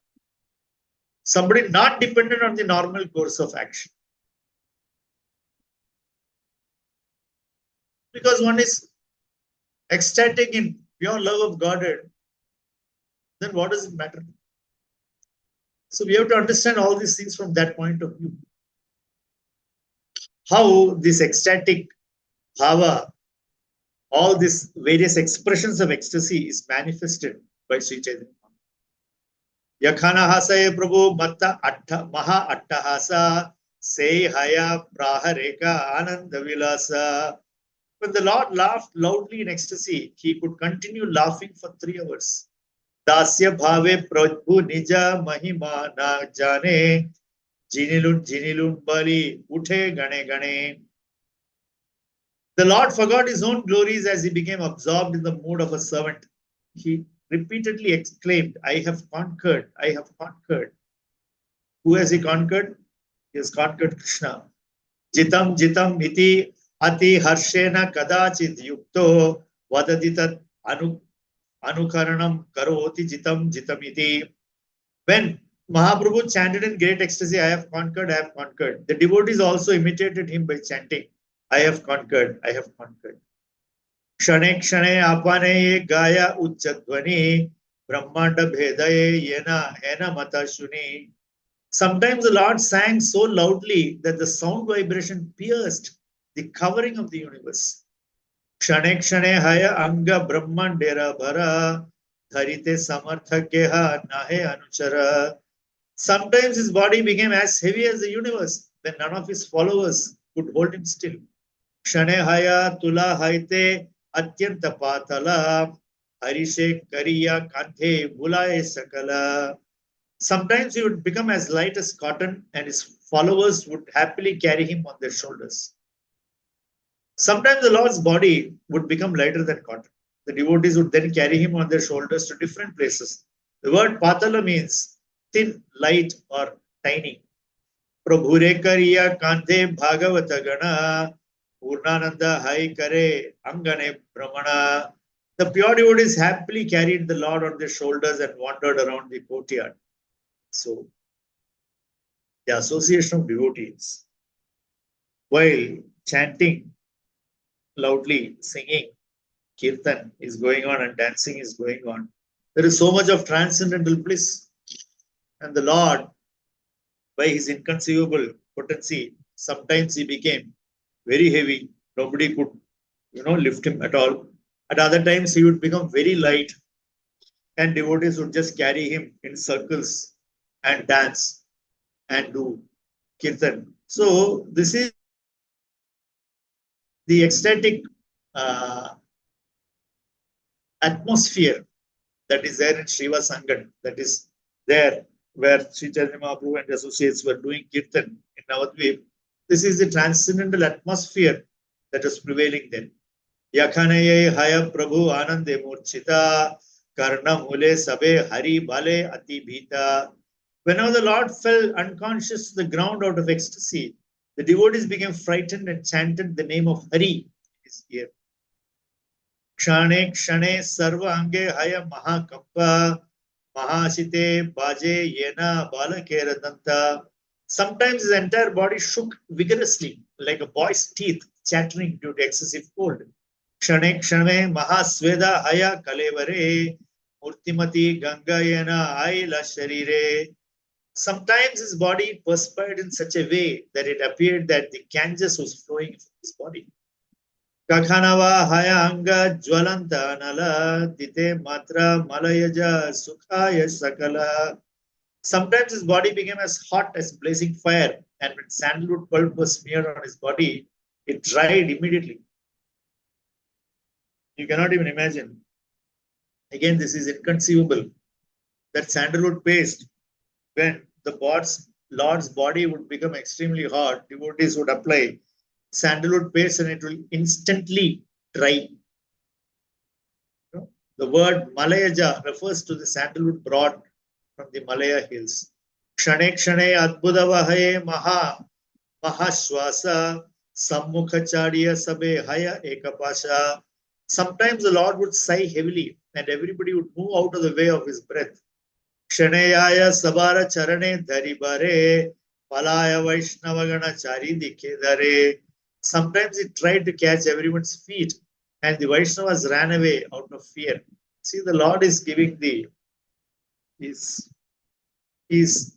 Somebody not dependent on the normal course of action. Because one is ecstatic in pure love of Godhead, then what does it matter? So we have to understand all these things from that point of view. How this ecstatic bhava, all these various expressions of ecstasy is manifested by Sri Chaitanya. Yakhana hasaye Prabhu matta maha attahasa say haya prahareka ananda vilasa. When the Lord laughed loudly in ecstasy, he could continue laughing for 3 hours. Dasya bhave prabhu nija mahima na jane jinilun bali uthe gane gane. The Lord forgot his own glories as he became absorbed in the mood of a servant. He repeatedly exclaimed, I have conquered, I have conquered. Who has he conquered? He has conquered Krishna. Jitam jitam iti ati harshena kadachid yukto vadaditat anukaranam karoti jitam jitam iti. When Mahaprabhu chanted in great ecstasy, I have conquered, I have conquered, the devotees also imitated him by chanting, I have conquered, I have conquered. Kshane kshane apane gaya uchchadvani brahmanda bhedaye yena hena mata shuni. Sometimes the Lord sang so loudly that the sound vibration pierced the covering of the universe. Kshane kshane haya anga brahmandera bhara dharite samarthakeha nahe anuchara. Sometimes his body became as heavy as the universe, then none of his followers could hold him still. Kshane haya tula haite atyanta patala harishe kariya kanthe bulaye sakala. Sometimes he would become as light as cotton and his followers would happily carry him on their shoulders. Sometimes the Lord's body would become lighter than cotton. The devotees would then carry him on their shoulders to different places. The word patala means thin, light, or tiny. Prabhure kariya kanthe bhagavata gana Purnananda hai kare angane brahmana. The pure devotees happily carried the Lord on their shoulders and wandered around the courtyard. So, the association of devotees, while chanting loudly, singing, kirtan is going on and dancing is going on. There is so much of transcendental bliss. And the Lord, by his inconceivable potency, sometimes he became very heavy. Nobody could, lift him at all. At other times, he would become very light and devotees would just carry him in circles and dance and do kirtan. So this is the ecstatic atmosphere that is there in Śrī Hari-vāsara, that is there where Sri Chaitanya Mahaprabhu and associates were doing kirtan in Navadvip. This is the transcendental atmosphere that is prevailing there. Yakhanaye haya prabhu anande murchita karna mule sabe hari bale ati bhita. Whenever the Lord fell unconscious to the ground out of ecstasy, the devotees became frightened and chanted the name of Hari in his ear. Kshane kshane sarva ange haya mahakappa mahashite baje yena balakera danta. Sometimes his entire body shook vigorously like a boy's teeth chattering due to excessive cold. Kshane kshane mahasveda haya kalevare murtimati gangayena aila sharire. Sometimes his body perspired in such a way that it appeared that the Ganges was flowing from his body. Kakhanava haya anga jwalanta nala dite matra malayaja sukhaya sakala. Sometimes his body became as hot as blazing fire, and when sandalwood pulp was smeared on his body, it dried immediately. You cannot even imagine. Again, this is inconceivable. That sandalwood paste, when the Lord's body would become extremely hot, devotees would apply sandalwood paste and it will instantly dry. The word Malayaja refers to the sandalwood brought from the Malaya hills. Kshane kshane adbhudavahaye mahashwasa sammukha chadiya sabe haya ekapasha. Sometimes the Lord would sigh heavily and everybody would move out of the way of his breath. Kshaneyaya sabara charane dharibare palaya vaishnavagana charidike dare. Sometimes he tried to catch everyone's feet and the Vaishnavas ran away out of fear. See, the Lord is giving is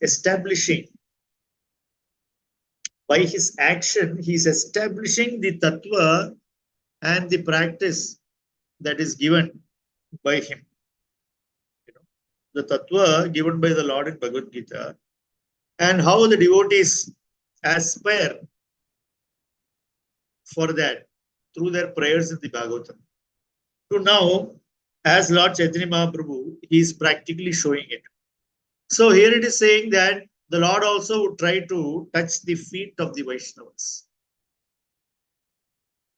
establishing, by his action, he is establishing the tattva and the practice that is given by him. The tattva given by the Lord in Bhagavad Gita, and how the devotees aspire for that through their prayers in the Bhagavatam. So now, as Lord Chaitanya Mahaprabhu, he is practically showing it. So here it is saying that the Lord also would try to touch the feet of the Vaishnavas.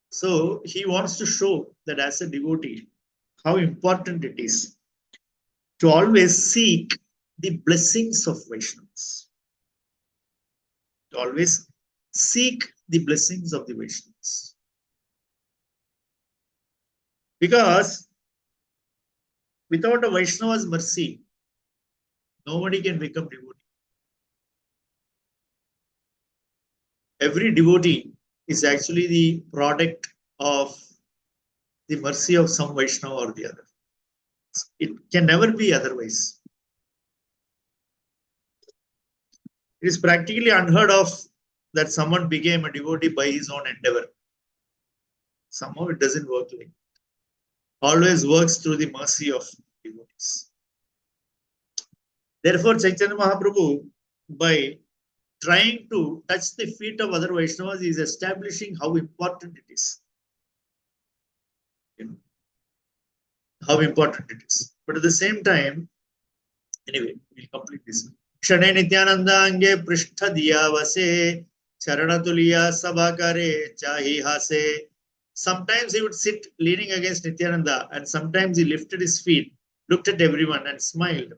So he wants to show that as a devotee, how important it is to always seek the blessings of Vaishnavas. To always seek the blessings of the Vaishnavas. Because without a Vaishnava's mercy, nobody can become devotee. Every devotee is actually the product of the mercy of some Vaishnava or the other. It can never be otherwise. It is practically unheard of that someone became a devotee by his own endeavor. Somehow it doesn't work like that. Always works through the mercy of devotees. Therefore, Chaitanya Mahaprabhu, by trying to touch the feet of other Vaishnavas, is establishing how important it is. How important it is. But at the same time, anyway, we'll complete this. Kshane Nityananda Ange Prishtha Diya Vase Charanatuliya Sabhakare Chahi Hase. Sometimes he would sit leaning against Nityananda, and sometimes he lifted his feet, looked at everyone and smiled.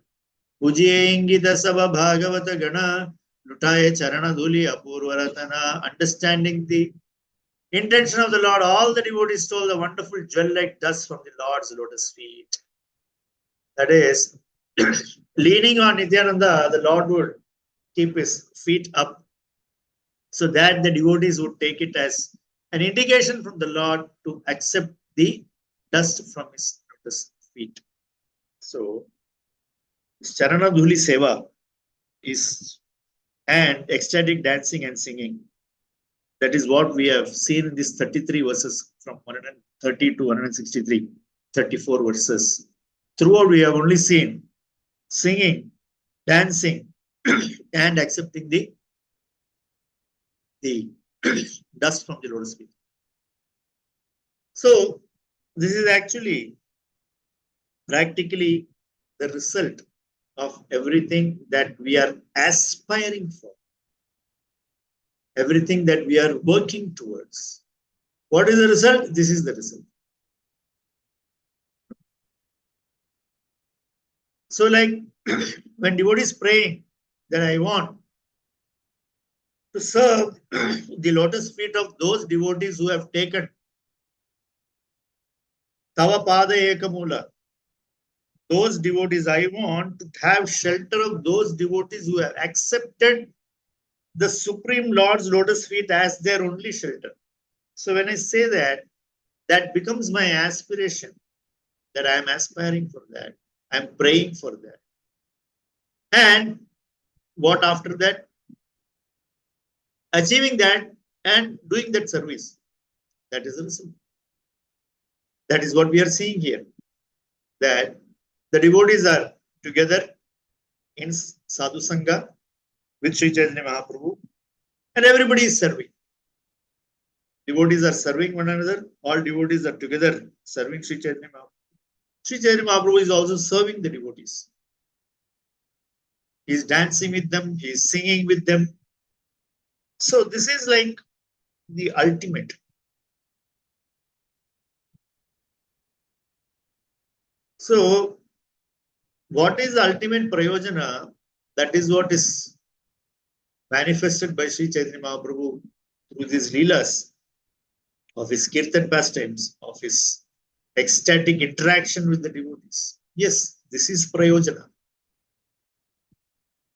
Ujiye Ingita Sabha Bhagavata Gana Lutaye Charana Dhuli Apurvaratana. Understanding the intention of the Lord, all the devotees stole the wonderful jewel-like dust from the Lord's lotus feet. That is, leaning on Nityananda, the Lord would keep his feet up so that the devotees would take it as an indication from the Lord to accept the dust from his lotus feet. So, Charana Dhuli Seva is and ecstatic dancing and singing. That is what we have seen in these 33 verses from 130 to 163, 34 verses. Throughout we have only seen singing, dancing, and accepting the dust from the lotus feet. So this is actually practically the result of everything that we are aspiring for. Everything that we are working towards. What is the result? This is the result. So like when devotee is praying that I want to serve the lotus feet of those devotees who have taken Tava Pada Ekamula. Those devotees, I want to have shelter of those devotees who have accepted the Supreme Lord's lotus feet as their only shelter. So when I say that, that becomes my aspiration, that I am aspiring for that. I am praying for that. And what after that? Achieving that and doing that service. That is the result. That is what we are seeing here. That the devotees are together in Sadhu Sangha with Śrī Chaitanya Mahaprabhu, and everybody is serving. Devotees are serving one another. All devotees are together serving Śrī Chaitanya Mahaprabhu. Śrī Chaitanya Mahaprabhu is also serving the devotees. He is dancing with them. He is singing with them. So this is like the ultimate. So what is the ultimate prayojana? That is what is manifested by Śrī Chaitanya Mahaprabhu through these leelas of his kirtan pastimes, of his ecstatic interaction with the devotees. Yes, this is prayojana.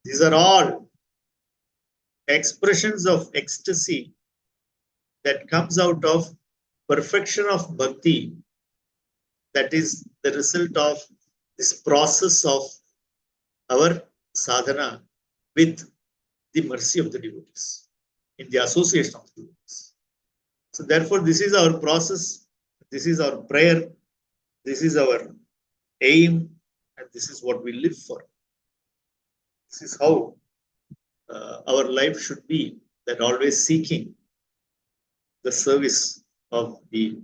These are all expressions of ecstasy that comes out of perfection of bhakti. That is the result of this process of our sadhana with the mercy of the devotees, in the association of the devotees. So therefore, this is our process, this is our prayer, this is our aim, and this is what we live for. This is how our life should be, that always seeking the service of the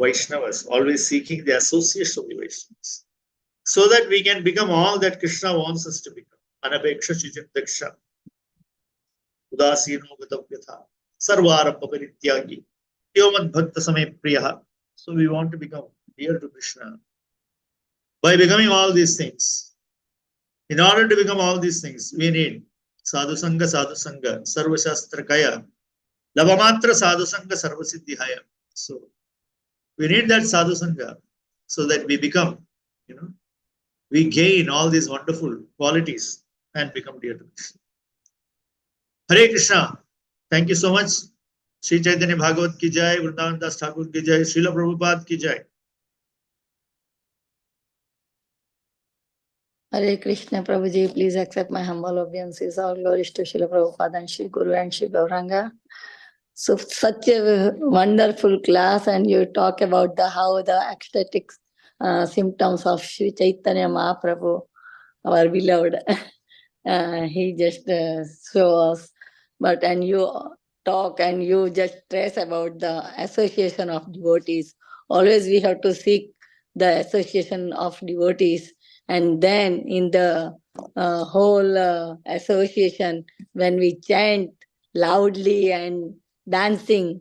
Vaishnavas, always seeking the association of the Vaishnavas, so that we can become all that Krishna wants us to become. Anapeksha chijantaksha, udasino gatavyatha, sarvarapa parityagi, yomad bhakta samay priyaha. So we want to become dear to Krishna by becoming all these things. In order to become all these things, we need sadhu sanga, sarva shastra kaya, labamatra sadhu sanga, sarva siddhi haya. So we need that sadhu sanga so that we become, we gain all these wonderful qualities and become dear to Krishna. Hare Krishna. Thank you so much. Śrī Caitanya Bhagavata ki jai, Vrindavan Das Thakur ki jai, Srila Prabhupada ki jai. Hare Krishna, Prabhuji, please accept my humble obeisances. All glories to Srila Prabhupada and Shri Guru and Shri Gauranga. So such a wonderful class, and you talk about how the ecstatic symptoms of Śrī Caitanya Mahaprabhu, our beloved, he just shows us. And you talk and you just stress about the association of devotees. Always we have to seek the association of devotees. And then in the whole association, when we chant loudly and dancing,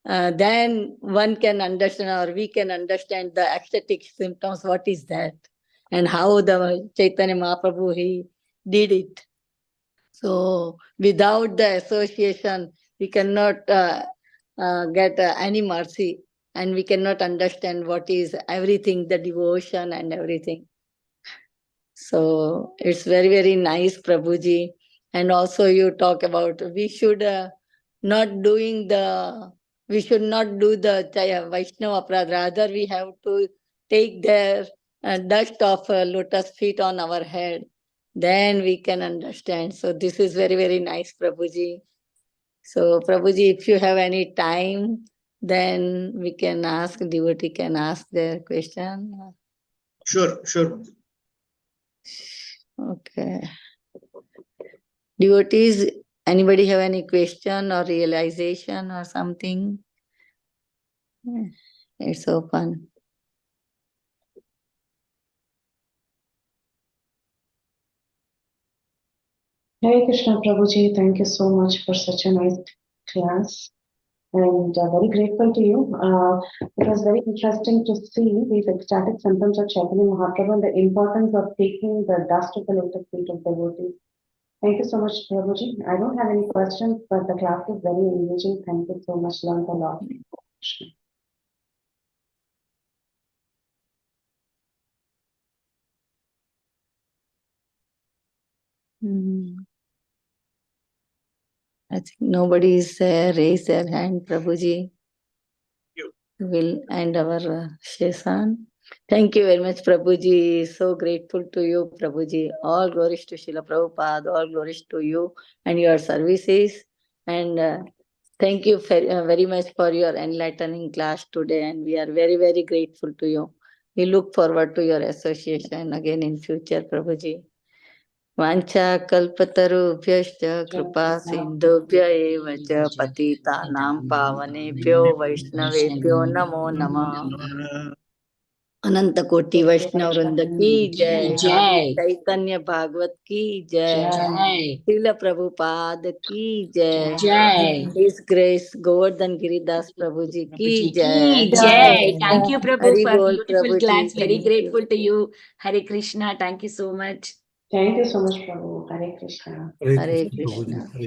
then one can understand, or we can understand the ecstatic symptoms, what is that, and how the Chaitanya Mahaprabhu, he did it. So without the association, we cannot get any mercy, and we cannot understand what is everything, the devotion and everything. So it's very, very nice, Prabhuji. And also you talk about we should not do the Vaishnava aparadha. Rather, we have to take their dust of lotus feet on our head. Then we can understand. So this is very, very nice, Prabhuji. So Prabhuji, if you have any time, then we can ask, devotee can ask their question. Sure. Okay. Devotees, anybody have any question or realization or something? It's open. Hare Krishna, Prabhuji, thank you so much for such a nice class. And very grateful to you. It was very interesting to see these ecstatic symptoms of Chaitanya Mahaprabhu and the importance of taking the dust of the lotus feet of devotees. Thank you so much, Prabhuji. I don't have any questions, but the class is very engaging. Thank you so much. Learned a lot. I think nobody is raised their hand, Prabhuji. Will end our session. Thank you very much, Prabhuji. So grateful to you, Prabhuji. All glories to Srila Prabhupada. All glories to you and your services. And thank you very much for your enlightening class today. And we are very, very grateful to you. We look forward to your association again in future, Prabhuji. Vancha kalpatarubhyascha kripa sindhubhya eva cha patitanam pavanebhyo vaishnavebhyo namo namah. अनंत कोटि वैष्णव वृंद की जय, जय। चैतन्य भागवत की जय, श्रील प्रभुपाद की जय, जय। His Grace Govardhan Giri Dasa प्रभु जी की Ki जय। jai. Thank you, Prabhu, Hari for bol, beautiful Prabhu class. ji. Very Thank you. grateful to you. Hare Krishna. Thank you so much. Thank you so much, Prabhu. Hare Krishna. Hare Krishna.